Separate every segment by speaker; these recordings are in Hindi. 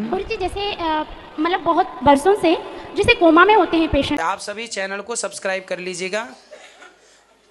Speaker 1: गुरुजी जैसे मतलब बहुत बरसों से जैसे कोमा में होते हैं पेशेंट।
Speaker 2: आप सभी चैनल को सब्सक्राइब कर लीजिएगा।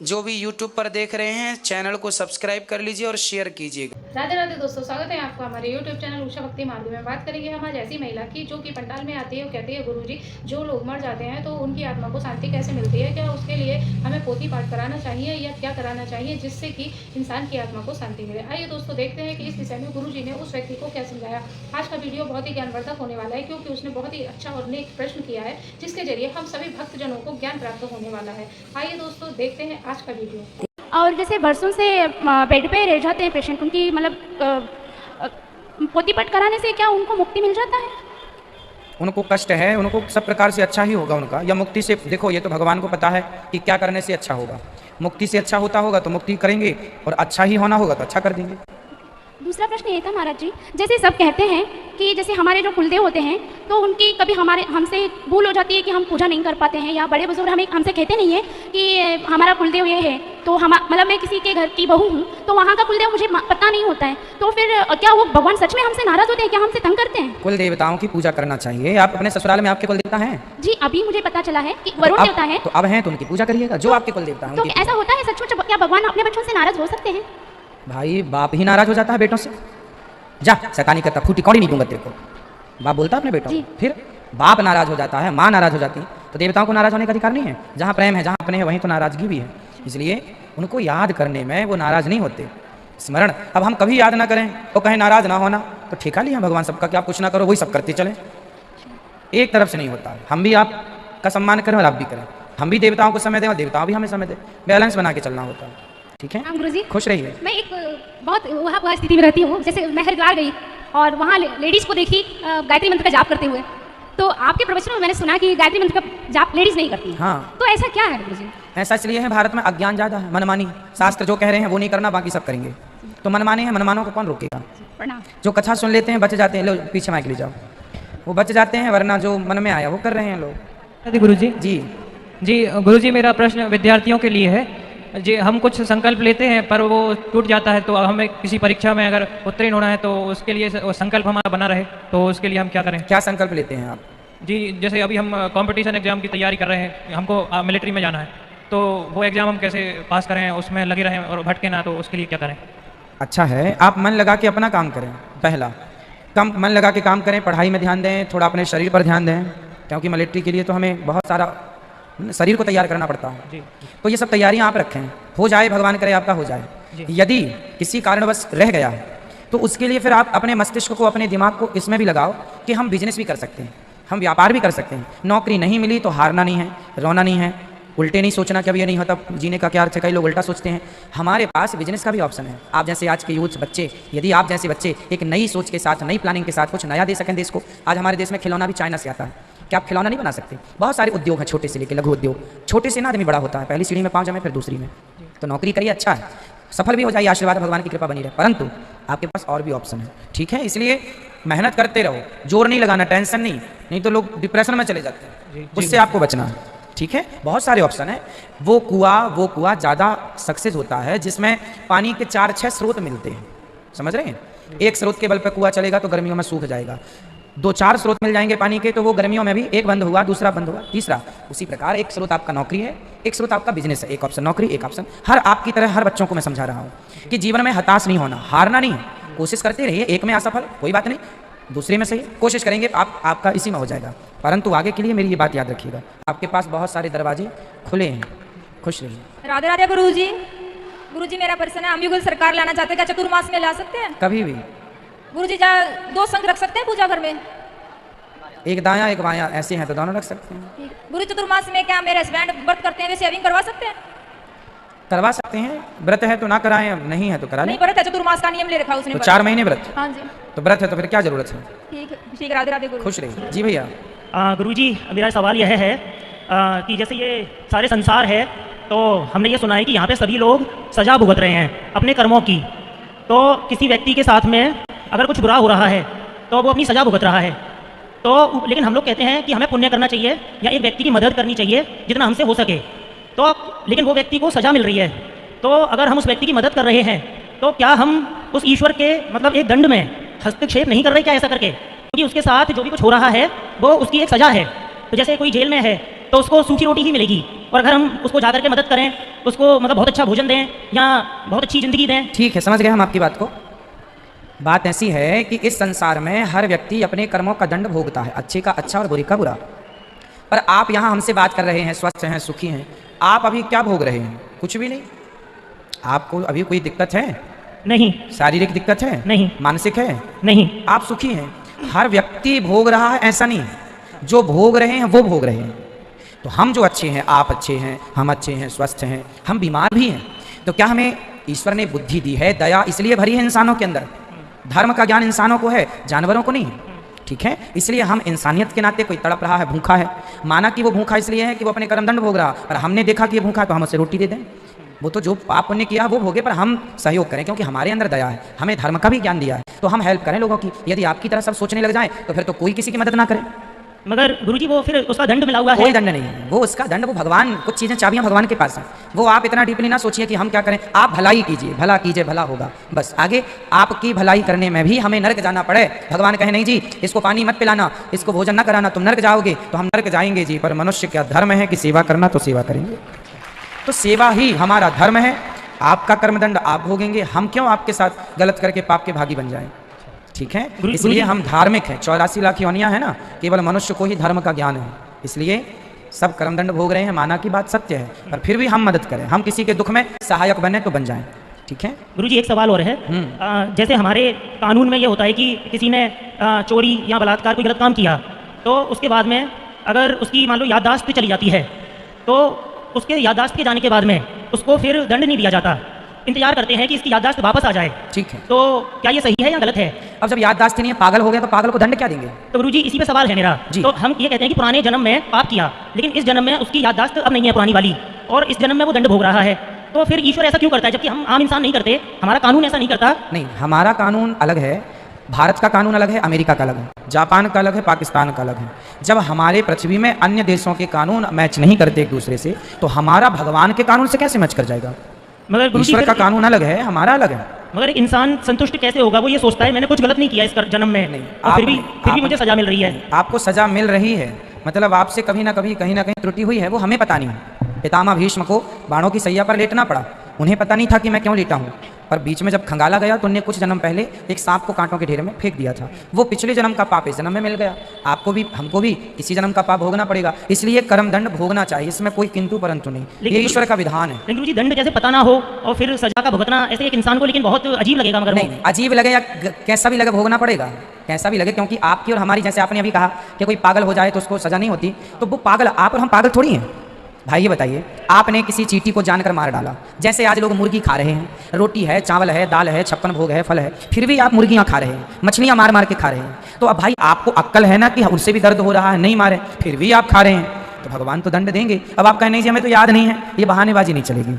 Speaker 2: जो भी यूट्यूब पर देख रहे हैं चैनल को सब्सक्राइब कर लीजिए और शेयर कीजिएगा।
Speaker 3: राधे राधे दोस्तों, स्वागत है आपका हमारे YouTube चैनल उषा भक्ति मार्ग में। बात करेंगे हम आज ऐसी महिला की जो कि पंडाल में आती है और कहती है गुरुजी जो लोग मर जाते हैं तो उनकी आत्मा को शांति कैसे मिलती है, क्या उसके लिए हमें पोथी पाठ कराना चाहिए या क्या कराना चाहिए जिससे कि इंसान की आत्मा को शांति मिले। आइए दोस्तों देखते हैं कि इस विषय में गुरुजी ने उस व्यक्ति को क्या समझाया। आज का वीडियो बहुत ही ज्ञानवर्धक होने वाला है क्योंकि उसने बहुत ही अच्छा और नेक प्रश्न किया है जिसके जरिए हम सभी भक्तजनों को ज्ञान प्राप्त होने वाला है। आइए दोस्तों देखते हैं आज का वीडियो।
Speaker 1: और जैसे बरसों से बेड पे रह जाते हैं पेशेंट, उनकी मतलब पोथी पाठ कराने से क्या उनको मुक्ति मिल जाता है?
Speaker 4: उनको कष्ट है, उनको सब प्रकार से अच्छा ही होगा उनका, या मुक्ति से। देखो ये तो भगवान को पता है कि क्या करने से अच्छा होगा। मुक्ति से अच्छा होता होगा तो मुक्ति करेंगे और अच्छा ही होना होगा तो अच्छा कर देंगे।
Speaker 1: दूसरा प्रश्न ये था महाराज जी, जैसे सब कहते हैं कि जैसे हमारे जो कुलदेव होते हैं तो उनकी कभी हमसे भूल हो जाती है कि हम पूजा नहीं कर पाते हैं, या बड़े बुजुर्ग हमसे कहते नहीं है कि हमारा कुलदेव ये है, तो हम मतलब मैं किसी के घर की बहू हूँ तो वहाँ का कुलदेव मुझे पता नहीं होता है, तो फिर क्या वो भगवान सच में हमसे नाराज होते हैं, क्या हमसे तंग करते हैं?
Speaker 4: कुल देवताओं की पूजा करना चाहिए। आप अपने ससुराल में आपके कुल देवता हैं?
Speaker 1: जी अभी मुझे पता चला है कि वरुण देवता है।
Speaker 4: तो अब हैं तो उनकी पूजा करिएगा, जो आपके कुल देवता हैं।
Speaker 1: तो ऐसा होता है सचमुच, क्या भगवान अपने बच्चों से नाराज हो सकते हैं?
Speaker 4: भाई बाप ही नाराज हो जाता है बेटों से। जा शैतानी करता, फूटी कौड़ी नहीं दूंगा तेरे को। बाप बोलता है अपने बेटों को। फिर बाप नाराज हो जाता है, माँ नाराज हो जाती है, तो देवताओं को नाराज होने का अधिकार नहीं है। जहाँ प्रेम है, जहाँ अपने है, वहीं तो नाराजगी भी है। इसलिए उनको याद करने में वो नाराज नहीं होते। स्मरण अब हम कभी याद ना करें तो कहें नाराज ना होना, तो ठेका लिया भगवान सबका कि आप कुछ ना करो वही सब करते चले। एक तरफ से नहीं होता। हम भी आपका सम्मान करें और आप भी करें, हम भी देवताओं को समय दें और देवताओं भी हमें समय दें। बैलेंस बना के चलना होता है। ठीक है
Speaker 1: गुरुजी,
Speaker 4: खुश रहिए।
Speaker 1: मैं एक बहुत वहाँ स्थिति में रहती हूँ, जैसे मैं हरिद्वार गई और वहाँ लेडीज़ को देखी गायत्री मंत्र का जाप करते हुए, तो आपके प्रवचन में मैंने सुना कि गायत्री मंत्र का जाप लेडीज़ नहीं करती।
Speaker 4: हाँ,
Speaker 1: तो ऐसा क्या है गुरुजी?
Speaker 4: ऐसा इसलिए है भारत में अज्ञान ज़्यादा है, मनमानी। शास्त्र जो कह रहे हैं वो नहीं करना, बाकी सब करेंगे। तो मनमाने हैं, मनमानों को कौन रोकेगा? जो कथा सुन लेते हैं बच जाते हैं। लो पीछे माइक ले जाओ, वो बच जाते हैं, वरना जो मन में आया वो कर रहे हैं लोग।
Speaker 5: गुरुजी
Speaker 4: जी
Speaker 5: गुरुजी, मेरा प्रश्न विद्यार्थियों के लिए है जी। हम कुछ संकल्प लेते हैं पर वो टूट जाता है, तो हमें किसी परीक्षा में अगर उत्तीर्ण होना है तो उसके लिए वो संकल्प हमारा बना रहे, तो उसके लिए हम क्या करें?
Speaker 4: क्या संकल्प लेते हैं आप?
Speaker 5: जी जैसे अभी हम कंपटीशन एग्जाम की तैयारी कर रहे हैं, हमको मिलिट्री में जाना है, तो वो एग्जाम हम कैसे पास करें, उसमें लगे रहें और भटके ना, तो उसके लिए क्या करें?
Speaker 4: अच्छा है, आप मन लगा के अपना काम करें। पहला कम मन लगा के काम करें, पढ़ाई में ध्यान दें, थोड़ा अपने शरीर पर ध्यान दें, क्योंकि मिलिट्री के लिए तो हमें बहुत सारा शरीर को तैयार करना पड़ता है।
Speaker 5: जी।
Speaker 4: तो ये सब तैयारियां आप रखें, हो जाए, भगवान करे आपका हो जाए। यदि किसी कारणवश रह गया तो उसके लिए फिर आप अपने मस्तिष्क को, अपने दिमाग को इसमें भी लगाओ कि हम बिजनेस भी कर सकते हैं, हम व्यापार भी कर सकते हैं। नौकरी नहीं मिली तो हारना नहीं है, रोना नहीं है, उल्टे नहीं सोचना कि अब ये नहीं होता, जीने का क्या अर्थ है। कई लोग उल्टा सोचते हैं। हमारे पास बिजनेस का भी ऑप्शन है। आप जैसे आज के यूथ बच्चे, यदि आप जैसे बच्चे एक नई सोच के साथ, नई प्लानिंग के साथ कुछ नया दे सकें देश को। आज हमारे देश में खिलौना भी चाइना से आता है, क्या आप खिलौना नहीं बना सकते? बहुत सारे उद्योग हैं, छोटे से लेकर लघु उद्योग। छोटे से ना आदमी बड़ा होता है, पहली सीढ़ी में पाँव जमे फिर दूसरी में। तो नौकरी करिए, अच्छा है, सफल भी हो जाइए, आशीर्वाद भगवान की कृपा बनी रहे, परंतु आपके पास और भी ऑप्शन है। ठीक है, इसलिए मेहनत करते रहो, जोर नहीं लगाना, टेंशन नहीं तो लोग डिप्रेशन में चले जाते हैं। उससे आपको बचना है। ठीक है, बहुत सारे ऑप्शन है। वो कुआं ज़्यादा सक्सेस होता है जिसमें पानी के 4-6 स्रोत मिलते हैं। समझ रहे हैं? एक स्रोत के बल पर कुआं चलेगा तो गर्मियों में सूख जाएगा। 2-4 स्रोत मिल जाएंगे पानी के तो वो गर्मियों में भी, एक बंद हुआ दूसरा बंद हुआ तीसरा। उसी प्रकार एक स्रोत आपका नौकरी है, एक स्रोत आपका बिजनेस है। एक ऑप्शन नौकरी, एक ऑप्शन हर आपकी तरह हर बच्चों को मैं समझा रहा हूँ कि जीवन में हताश नहीं होना, हारना नहीं है, कोशिश करते रहिए। एक में असफल कोई बात नहीं, दूसरे में सही कोशिश करेंगे, आपका इसी में हो जाएगा। परंतु आगे के लिए मेरी ये बात याद रखिएगा, आपके पास बहुत सारे दरवाजे खुले हैं। खुश रहिए।
Speaker 6: राधे राधे गुरुजी। गुरुजी मेरा प्रश्न है, हम युगल सरकार लाना चाहते हैं, क्या चतुर्मास में ला सकते हैं?
Speaker 4: कभी भी।
Speaker 6: गुरुजी क्या 2 संघ रख सकते हैं पूजा घर में?
Speaker 4: एक दायां एक बायां, ऐसे हैं तो दोनों रख सकते हैं।
Speaker 6: गुरु चतुर्मास में क्या मेरे हस्बैंड व्रत करते हैं, वे सेविंग करवा सकते हैं?
Speaker 4: करवा सकते हैं। व्रत है तो ना कराएं, नहीं है तो करा लें।
Speaker 6: नहीं, व्रत है, चतुर्मास का नियम ले रखा उसने।
Speaker 4: तो 4 महीने व्रत?
Speaker 6: हाँ जी।
Speaker 4: तो व्रत है तो फिर क्या जरूरत है?
Speaker 6: ठीक, राधे राधे गुरु।
Speaker 4: खुश रहिए। जी भैया।
Speaker 7: गुरुजी मेरा सवाल यह है कि जैसे ये सारे संसार है तो हमने ये सुना है कि यहाँ पे सभी लोग सजा भुगत रहे हैं अपने कर्मों की। तो किसी व्यक्ति के साथ में अगर कुछ बुरा हो रहा है तो वो अपनी सजा भुगत रहा है, तो लेकिन हम लोग कहते हैं कि हमें पुण्य करना चाहिए या एक व्यक्ति की मदद करनी चाहिए जितना हमसे हो सके। तो लेकिन वो व्यक्ति को सजा मिल रही है, तो अगर हम उस व्यक्ति की मदद कर रहे हैं तो क्या हम उस ईश्वर के मतलब एक दंड में हस्तक्षेप नहीं कर रहे क्या ऐसा करके? क्योंकि उसके साथ जो भी कुछ हो रहा है वो उसकी एक सज़ा है। तो जैसे कोई जेल में है तो उसको सूखी रोटी ही मिलेगी, और अगर हम उसको जा करके मदद करें, उसको मतलब बहुत अच्छा भोजन दें या बहुत अच्छी ज़िंदगी दें।
Speaker 4: ठीक है, समझ गए हम आपकी बात को। बात ऐसी है कि इस संसार में हर व्यक्ति अपने कर्मों का दंड भोगता है, अच्छे का अच्छा और बुरे का बुरा। पर आप यहाँ हमसे बात कर रहे हैं, स्वस्थ हैं, सुखी हैं, आप अभी क्या भोग रहे हैं? कुछ भी नहीं। आपको अभी कोई दिक्कत है?
Speaker 7: नहीं।
Speaker 4: शारीरिक दिक्कत है?
Speaker 7: नहीं।
Speaker 4: मानसिक है?
Speaker 7: नहीं।
Speaker 4: आप सुखी हैं। हर व्यक्ति भोग रहा है, ऐसा नहीं है। जो भोग रहे हैं वो भोग रहे हैं। तो हम जो अच्छे हैं, आप अच्छे हैं, हम अच्छे हैं, स्वस्थ हैं, हम बीमार भी हैं, तो क्या हमें ईश्वर ने बुद्धि दी है, दया इसलिए भरी है इंसानों के अंदर। धर्म का ज्ञान इंसानों को है, जानवरों को नहीं है, ठीक है। इसलिए हम इंसानियत के नाते, कोई तड़प रहा है, भूखा है, माना कि वो भूखा इसलिए है कि वो अपने कर्मदंड भोग रहा, पर हमने देखा कि ये भूखा है तो हम उसे रोटी दे दें। वो तो जो पाप पुण्य किया वो भोगे, पर हम सहयोग करें क्योंकि हमारे अंदर दया है, हमें धर्म का भी ज्ञान दिया है, तो हम हेल्प करें लोगों की। यदि आपकी तरह सब सोचने लग जाएं तो फिर तो कोई किसी की मदद ना करे।
Speaker 7: मगर गुरुजी वो फिर उसका दंड मिला हुआ है।
Speaker 4: कोई दंड नहीं है, वो उसका दंड, वो भगवान, कुछ चीज़ें चाबियां भगवान के पास हैं। वो आप इतना डीपली ना सोचिए कि हम क्या करें, आप भलाई कीजिए, भला कीजिए, भला होगा बस। आगे आपकी भलाई करने में भी हमें नरक जाना पड़े, भगवान कहे नहीं जी इसको पानी मत पिलाना, इसको भोजन ना कराना, तुम नरक जाओगे, तो हम नरक जाएंगे जी। पर मनुष्य का धर्म है कि सेवा करना, तो सेवा करेंगे। तो सेवा ही हमारा धर्म है। आपका कर्मदंड आप भोगेंगे, हम क्यों आपके साथ गलत करके पाप के भागी बन जाएं, ठीक है। इसलिए हम धार्मिक हैं। 84 लाख योनियां है ना, केवल मनुष्य को ही धर्म का ज्ञान है, इसलिए सब कर्मदंड भोग रहे हैं। माना की बात सत्य है, पर फिर भी हम मदद करें, हम किसी के दुख में सहायक बने तो बन जाएं, ठीक है।
Speaker 7: गुरुजी एक सवाल और है। जैसे हमारे कानून में ये होता है कि किसी ने चोरी या बलात्कार कोई गलत काम किया, तो उसके बाद में अगर उसकी मान लो याददाश्त चली जाती है, तो उसके याददाश्त के जाने के बाद में उसको फिर दंड नहीं दिया जाता, इंतजार करते हैं कि इसकी याददाश्त वापस आ जाए,
Speaker 4: ठीक है।
Speaker 7: तो क्या ये सही है या गलत है?
Speaker 4: अब जब याददाश्त नहीं है, पागल हो गया, तो पागल को दंड क्या देंगे?
Speaker 7: तो गुरुजी इसी पे सवाल है मेरा
Speaker 4: जी।
Speaker 7: तो हम ये कहते हैं कि पुराने जन्म में पाप किया, लेकिन इस जन्म में उसकी याददाश्त अब नहीं है पुरानी वाली, और इस जन्म में वो दंड भोग रहा है, तो फिर ईश्वर ऐसा क्यों करता है जबकि हम आम इंसान नहीं करते? हमारा कानून ऐसा नहीं करता।
Speaker 4: नहीं, हमारा कानून अलग है, भारत का कानून अलग है, अमेरिका का अलग है, जापान का अलग है, पाकिस्तान का अलग है। जब हमारे पृथ्वी में अन्य देशों के कानून मैच नहीं करते एक दूसरे से, तो हमारा भगवान के कानून से कैसे मैच कर जाएगा?
Speaker 7: मगर गुरुजी
Speaker 4: ईश्वर का कानून अलग है, हमारा अलग है।
Speaker 7: मगर एक इंसान संतुष्ट कैसे होगा? वो ये सोचता है मैंने कुछ गलत नहीं किया इस जन्म में,
Speaker 4: नहीं,
Speaker 7: और फिर भी मुझे सजा मिल रही है।
Speaker 4: आपको सजा मिल रही है, मतलब आपसे कभी ना कभी कहीं ना कहीं त्रुटि हुई है, वो हमें पता नहीं है। पितामह भीष्म को बाणों की सैया पर लेटना पड़ा, उन्हें पता नहीं था कि मैं क्यों लेटा हूँ, पर बीच में जब खंगाला गया तो उन्हें कुछ जन्म पहले एक सांप को कांटों के ढेर में फेंक दिया था। वो पिछले जन्म का पाप इस जन्म में मिल गया। आपको भी, हमको भी इसी जन्म का पाप भोगना पड़ेगा, इसलिए कर्म दंड भोगना चाहिए, इसमें कोई किंतु परंतु नहीं, ये ईश्वर का विधान है।
Speaker 7: लेकिन गुरुजी दंड जैसे पता ना हो और फिर सजा का भुगतना ऐसे एक इंसान को लेकिन बहुत अजीब लगेगा। मगर
Speaker 4: नहीं, अजीब लगे या कैसा भी लगे, भोगना पड़ेगा, कैसा भी लगे, क्योंकि आपकी और हमारी, जैसे आपने अभी कहा कि कोई पागल हो जाए तो उसको सजा नहीं होती, तो वो पागल, आप और हम पागल थोड़ी हैं भाई। ये बताइए, आपने किसी चींटी को जानकर मार डाला, जैसे आज लोग मुर्गी खा रहे हैं, रोटी है, चावल है, दाल है, 56 भोग है, फल है, फिर भी आप मुर्गियां खा रहे हैं, मछलियां मार मार के खा रहे हैं। तो अब भाई आपको अक्ल है ना कि उनसे भी दर्द हो रहा है, नहीं मारे, फिर भी आप खा रहे हैं, तो भगवान तो दंड देंगे। अब आप कहें नहीं जी हमें तो याद नहीं है, ये बहानेबाजी नहीं चलेगी।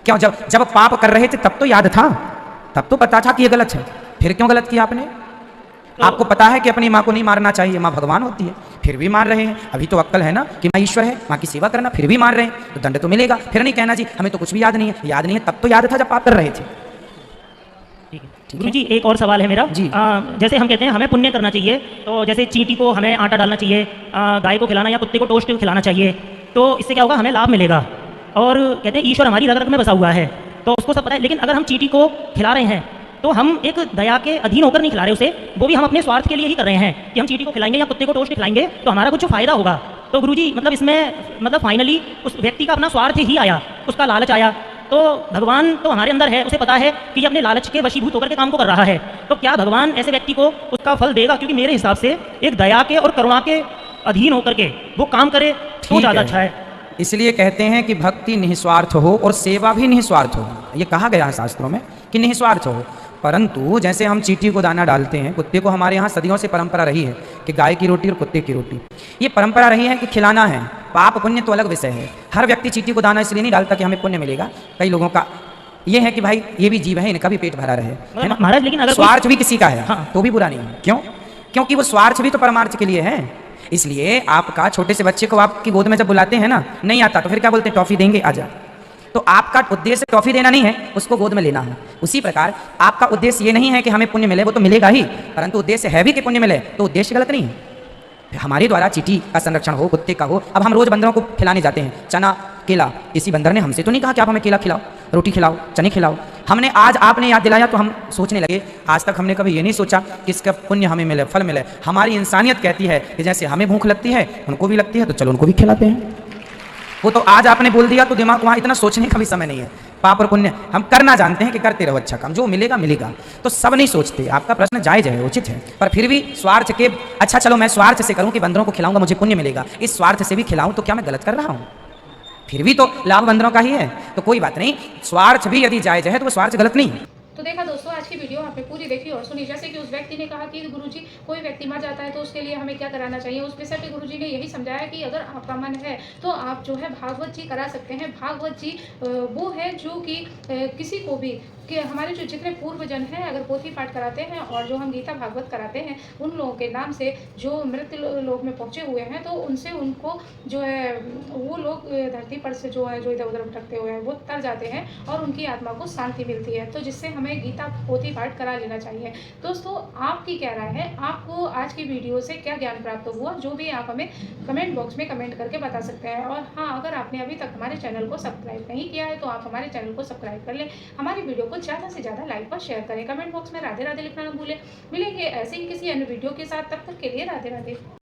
Speaker 4: क्यों? जब पाप कर रहे थे तब तो याद था, तब तो पता था कि ये गलत है, फिर क्यों गलत किया आपने? आपको पता है कि अपनी माँ को नहीं मारना चाहिए, माँ भगवान होती है, फिर भी मार रहे हैं। अभी तो अक्ल है ना कि माँ ईश्वर है, माँ की सेवा करना, फिर भी मार रहे हैं, तो दंड तो मिलेगा। फिर नहीं कहना जी हमें तो कुछ भी याद नहीं है, याद नहीं है तब तो याद था जब पाप कर रहे थे।
Speaker 7: ठीक है गुरुजी, एक और सवाल है मेरा जी। जैसे हम कहते हैं हमें पुण्य करना चाहिए, तो जैसे चींटी को हमें आटा डालना चाहिए, गाय को खिलाना या कुत्ते को टोस्ट खिलाना चाहिए, तो इससे क्या होगा? हमें लाभ मिलेगा। और कहते हैं ईश्वर हमारी रग रग में बसा हुआ है, तो उसको सब पता है, लेकिन अगर हम चींटी को खिला रहे हैं तो हम एक दया के अधीन होकर नहीं खिला रहे उसे, वो भी हम अपने स्वार्थ के लिए ही कर रहे हैं कि हम चींटी को खिलाएंगे या कुत्ते को टोस्ट खिलाएंगे तो हमारा कुछ फायदा होगा। तो गुरुजी मतलब इसमें मतलब फाइनली उस व्यक्ति का अपना स्वार्थ ही आया, उसका लालच आया, तो भगवान तो हमारे अंदर है, उसे पता है कि ये अपने लालच के वशीभूत होकर के काम को कर रहा है, तो क्या भगवान ऐसे व्यक्ति को उसका फल देगा? क्योंकि मेरे हिसाब से एक दया के और करुणा के अधीन होकर के वो काम करे तो ज़्यादा अच्छा है।
Speaker 4: इसलिए कहते हैं कि भक्ति निस्वार्थ हो और सेवा भी निस्वार्थ हो, ये कहा गया है शास्त्रों में कि निस्वार्थ हो। परंतु जैसे हम चींटी को दाना डालते हैं, कुत्ते को, हमारे यहाँ सदियों से परंपरा रही है कि गाय की रोटी और कुत्ते की रोटी, ये परंपरा रही है कि खिलाना है। पाप पुण्य तो अलग विषय है। हर व्यक्ति चींटी को दाना इसलिए नहीं डालता कि हमें पुण्य मिलेगा, कई लोगों का ये है कि भाई ये भी जीव है, इनका भी पेट भरा रहे, है ना
Speaker 7: महाराज। लेकिन अगर
Speaker 4: स्वार्थ भी किसी का है
Speaker 7: हाँ।
Speaker 4: तो भी बुरा नहीं है। क्यों? क्योंकि वो स्वार्थ भी तो परमार्थ के लिए है। इसलिए आपका छोटे से बच्चे को आपकी गोद में जब बुलाते हैं ना, नहीं आता तो फिर क्या बोलते हैं? टॉफी देंगे, आजा। तो आपका उद्देश्य टॉफी देना नहीं है, उसको गोद में लेना है। उसी प्रकार आपका उद्देश्य ये नहीं है कि हमें पुण्य मिले, वो तो मिलेगा ही, परंतु उद्देश्य है भी कि पुण्य मिले, तो उद्देश्य गलत नहीं है। हमारे द्वारा चींटी का संरक्षण हो, कुत्ते का हो। अब हम रोज बंदरों को खिलाने जाते हैं चना केला, किसी बंदर ने हमसे तो नहीं कहा कि आप हमें केला खिलाओ, रोटी खिलाओ, चने खिलाओ। हमने आज आपने याद दिलाया तो हम सोचने लगे। आज तक हमने कभी ये नहीं सोचा कि इसका पुण्य हमें मिले, फल मिले। हमारी इंसानियत कहती है कि जैसे हमें भूख लगती है उनको भी लगती है, तो चलो उनको भी खिलाते हैं। वो तो आज आपने बोल दिया तो दिमाग वहाँ इतना सोचने का भी समय नहीं है। पाप और पुण्य हम करना जानते हैं कि करते रहो अच्छा काम, जो मिलेगा मिलेगा। तो सब नहीं सोचते। आपका प्रश्न जायज है, उचित है, पर फिर भी स्वार्थ के, अच्छा चलो मैं स्वार्थ से करूं कि बंदरों को खिलाऊंगा मुझे पुण्य मिलेगा, इस स्वार्थ से भी खिलाऊं तो क्या मैं गलत कर रहा हूं? फिर भी तो लाभ बंदरों का ही है, तो कोई बात नहीं। स्वार्थ भी यदि जायज है तो वो स्वार्थ गलत नहीं है।
Speaker 3: तो देखा दोस्तों, आज की वीडियो आपने पूरी देखी और सुनी। जैसे कि उस व्यक्ति ने कहा कि गुरुजी कोई व्यक्ति मर जाता है तो उसके लिए हमें क्या कराना चाहिए। उस विषय पे गुरुजी ने यही समझाया कि अगर आपका मन है तो आप जो है भागवत जी करा सकते हैं। भागवत जी वो है जो कि किसी को भी, कि हमारे जो जितने पूर्वजन हैं अगर पोथी पाठ कराते हैं और जो हम गीता भागवत कराते हैं, उन लोगों के नाम से जो मृत्यु लोक में पहुँचे हुए हैं, तो उनसे उनको जो है वो लोग धरती पर से जो है जो इधर उधर भटकते हुए हैं वो तर जाते हैं और उनकी आत्मा को शांति मिलती है। तो जिससे हमें गीता पोथी पाठ करा लेना चाहिए। दोस्तों, आपकी क्या राय है? आपको आज की वीडियो से क्या ज्ञान प्राप्त हुआ? जो भी आप हमें कमेंट बॉक्स में कमेंट करके बता सकते हैं। और हाँ, अगर आपने अभी तक हमारे चैनल को सब्सक्राइब नहीं किया है तो आप हमारे चैनल को सब्सक्राइब कर लें। हमारी वीडियो को ज़्यादा से ज़्यादा लाइक और शेयर करें। कमेंट बॉक्स में राधे राधे लिखना न भूलें। मिलेंगे ऐसे ही किसी अन्य वीडियो के साथ, तब तक के लिए राधे राधे।